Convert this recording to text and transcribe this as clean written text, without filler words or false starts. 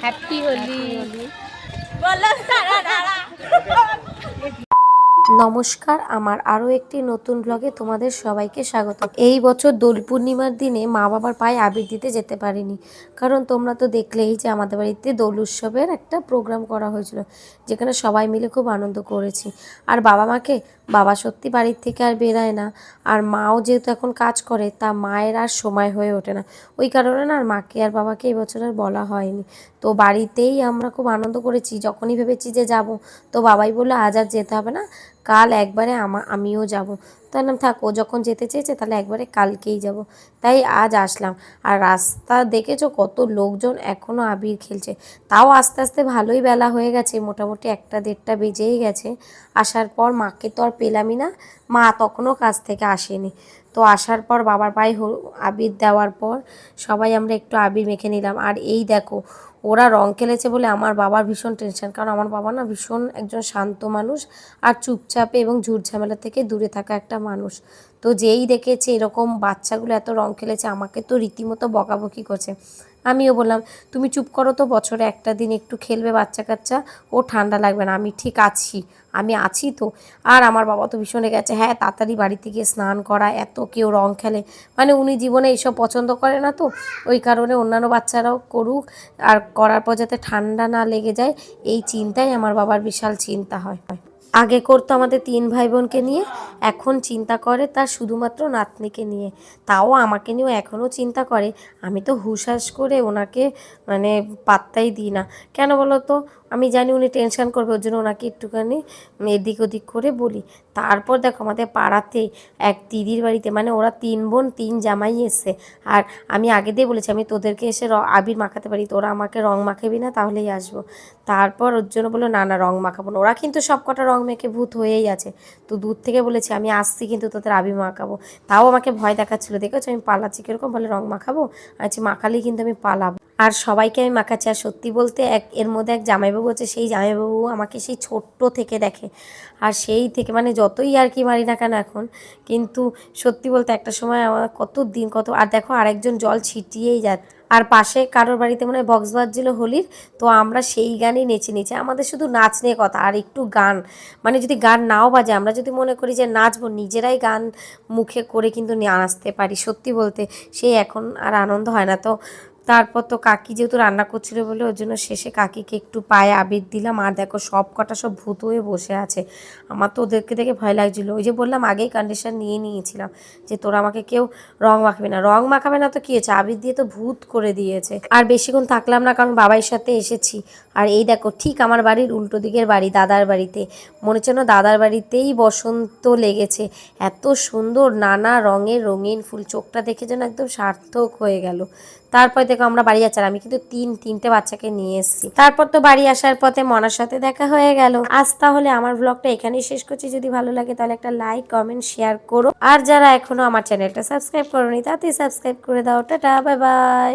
Happy Holi. নমস্কার, আমার আরও একটি নতুন ব্লগে তোমাদের সবাইকে স্বাগত। এই বছর দোল পূর্ণিমার দিনে মা বাবার পায়ে আবির দিতে যেতে পারিনি, কারণ তোমরা তো দেখলেই যে আমাদের বাড়িতে দোল উৎসবের একটা প্রোগ্রাম করা হয়েছিল, যেখানে সবাই মিলে খুব আনন্দ করেছি। আর বাবা সত্যি বাড়ির থেকে আর বেরায় না, আর মাও যেহেতু এখন কাজ করে, তা মায়ের আর সময় হয়ে ওঠে না। ওই কারণে না আর মাকে আর বাবাকে এই বছর আর বলা হয়নি। তো বাড়িতেই আমরা খুব আনন্দ করেছি। যখনই ভেবেছি যে যাব, তো বাবাই বললো আজ আর যেতে হবে না, কাল একবারে আমিও যাব। তো বললাম থাক, ও যখন যেতে চেয়েছে তাহলে একবারে কালকেই যাব। তাই আজ আসলাম। আর রাস্তা দেখেছো কত লোকজন এখনও আবির খেলছে। তাও আস্তে আস্তে ভালোই বেলা হয়ে গেছে, মোটামুটি 1টা 1:30 বেজেই গেছে। আসার পর মাকে তো আর পেলামই না, মা তখনও কাজ থেকে আসেনি। তো আসার পর বাবার পায়ে আবির দেওয়ার পর সবাই আমরা একটু আবির মেখে নিলাম। আর এই দেখো, ওরা রং খেলেছে বলে আমার বাবার ভীষণ টেনশন, কারণ আমার বাবা না ভীষণ একজন শান্ত মানুষ, আর চুপচাপে এবং ঝুটঝামেলা থেকে দূরে থাকা একটা মানুষ। তো যেই দেখেছে এরকম বাচ্চাগুলো এত রং খেলেছে, আমাকে তো রীতিমতো বকাবকি করছে। আমিও বললাম তুমি চুপ করো তো, বছরে একটা দিন একটু খেলবে বাচ্চা কাচ্চা, ও ঠান্ডা লাগবে না, আমি ঠিক আছি, আমি আছি তো। আর আমার বাবা তো ভীষণ গেছে, হ্যাঁ তাড়াতাড়ি বাড়িতে গিয়ে স্নান করা, এত কেউ রং খেলে, মানে উনি জীবনে এইসব পছন্দ করে না, তো ওই কারণে অন্যান্য বাচ্চারাও করুক, আর করার পর যাতে ঠান্ডা না লেগে যায়, এই চিন্তাই আমার বাবার বিশাল চিন্তা হয়। আগে করতো আমাদের 3 ভাই বোনকে নিয়ে, এখন চিন্তা করে তার শুধুমাত্র নাতনিকে নিয়ে। তাও আমাকে নিয়েও এখনও চিন্তা করে। আমি তো হুশহাস করে ওনাকে মানে পাত্তাই দিই না। কেন বলো তো? আমি জানি উনি টেনশন করবে, ওর জন্য ওনাকে একটুখানি এদিক ওদিক করে বলি। তারপর দেখো আমাদের পাড়াতে এক দিদির বাড়িতে, মানে ওরা 3 বোন 3 জামাই এসছে। আর আমি আগে দিয়ে বলেছি আমি তোদেরকে এসে আবির মাখাতে পারি, তোরা আমাকে রং মাখাবি না তাহলেই আসবো। তারপর ওর জন্য বললো না না, রং মাখাবো না। ওরা কিন্তু সব কটা রং মেখে ভূত হয়েই আছে। তো দূর থেকে বলেছি আমি আসছি কিন্তু তোদের আবির মাখাবো। তাও আমাকে ভয় দেখাচ্ছিলো, দেখেছো আমি পালাচ্ছি কীরকম, বলে রং মাখাবো। আচ্ছা মাখালেই কিন্তু আমি পালাবো। আর সবাইকে আমি মাখাচ্ছি। আর সত্যি বলতে এর মধ্যে এক জামাইবাবু আছে, সেই জামাইবাবু আমাকে সেই ছোট্ট থেকে দেখে। আর সেই থেকে মানে যতই আর কি মারি না কেন এখন, কিন্তু সত্যি বলতে একটা সময় আমার কত আর দেখো আরেকজন জল ছিটিয়েই যাচ্ছে। আর পাশে কারোর বাড়িতে মনে হয় বক্স বাজছিল হোলির, তো আমরা সেই গানই নেচে নিচে, আমাদের শুধু নাচ নিয়ে কথা আর একটু গান, মানে যদি গান নাও বাজে আমরা যদি মনে করি যে নাচবো, নিজেরাই গান মুখে করে কিন্তু নাচতে পারি। সত্যি বলতে সেই এখন আর আনন্দ হয় না। তো তারপর তো কাকি যেহেতু রান্না করছিল বলে ওর জন্য শেষে কাকিকে একটু পায়ে আবির দিলাম। আর দেখো সব কটা সব ভূত হয়ে বসে আছে। আমার তো ওদেরকে দেখে ভয় লাগছিলো। ওই যে বললাম আগেই কন্ডিশন নিয়ে নিয়েছিলাম যে তোরা আমাকে কেউ রং মাখাবে না, রং মাখাবে না তো কী হয়েছে, আবির দিয়ে তো ভূত করে দিয়েছে। আর বেশিক্ষণ থাকলাম না, কারণ বাবার সাথে এসেছি। আর এই দেখো ঠিক আমার বাড়ির উল্টো দিকের বাড়ি, দাদার বাড়িতে, মনে হচ্ছে না দাদার বাড়িতেই বসন্ত লেগেছে। এত সুন্দর নানা রঙের রঙিন ফুল, চোখটা দেখে যেন একদম সার্থক হয়ে গেল। তারপর দেখো আমরা বাড়ি যাচ্ছি, আমি কিন্তু তিনটে বাচ্চাকে নিয়ে এসেছি। তারপর তো বাড়ি আসার পথে মনার সাথে দেখা হয়ে গেল। আজ তাহলে আমার ব্লগটা এখানেই শেষ করছি। যদি ভালো লাগে তাহলে একটা লাইক কমেন্ট শেয়ার করো, আর যারা এখনো আমার চ্যানেলটা সাবস্ক্রাইব করোনি তাতে সাবস্ক্রাইব করে দাও। Tata, bye bye.